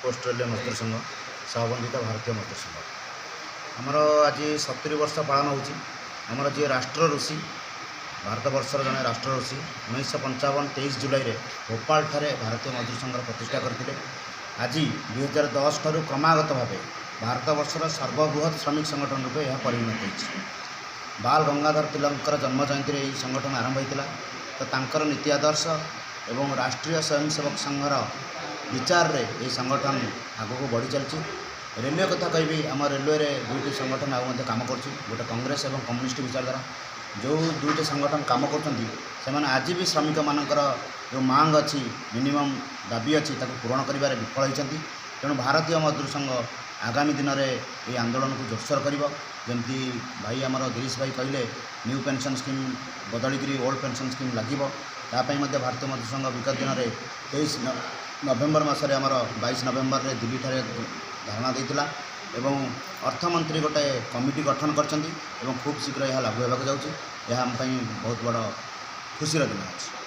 Australia मजदूर संघ सहबंधित भारतीय मजदूर संघ आमर आज 70 वर्ष पालन होमर जी राष्ट्र ऋषि भारत वर्षर जड़े राष्ट्र ऋषि 1955 23 जुलाई भोपाल ठारे भारतीय मजदूर संघ प्रतिष्ठा करते। आज 2010 ठारू क्रमागत भाव भारत वर्षर सर्वबृहत श्रमिक संगठन रूपे यह परिणत होती। बाल गंगाधर तिलकर जन्म जयंती में यह संगठन आरंभ होता। तो तांकर नीति आदर्श एवं राष्ट्रीय स्वयंसेवक संघर विचार रे ये संगठन आगक बढ़ी चलती। रेलवे कथा कहि आम रेलवे दुईटी संगठन आगे कम कर गोटे कांग्रेस और कम्युनिस्ट विचारधारा जो दुईटी संगठन कम कर आज भी श्रमिक मानकर जो मांग अच्छी मिनिमम दाबी अच्छी पूरण कर विफल होती। तेणु भारतीय मजदूर संघ आगामी दिन में ये आंदोलन को जोरसोर करमती भाई आमर गिरीश भाई कहले न्यू पेंशन स्कीम बदलिक ओल्ड पेंशन स्कीम लगे तापाई भारतीय मजदूर संघ विगत दिन में 23 नवेम्बर मसरे आमर 22 नवेम्बर में दिल्ली ठारे धारणा देता एवं अर्थमंत्री गोटे कमिटी गठन कर खूब शीघ्र यह लागू होगा बहुत बड़ खुशी दिन अच्छी।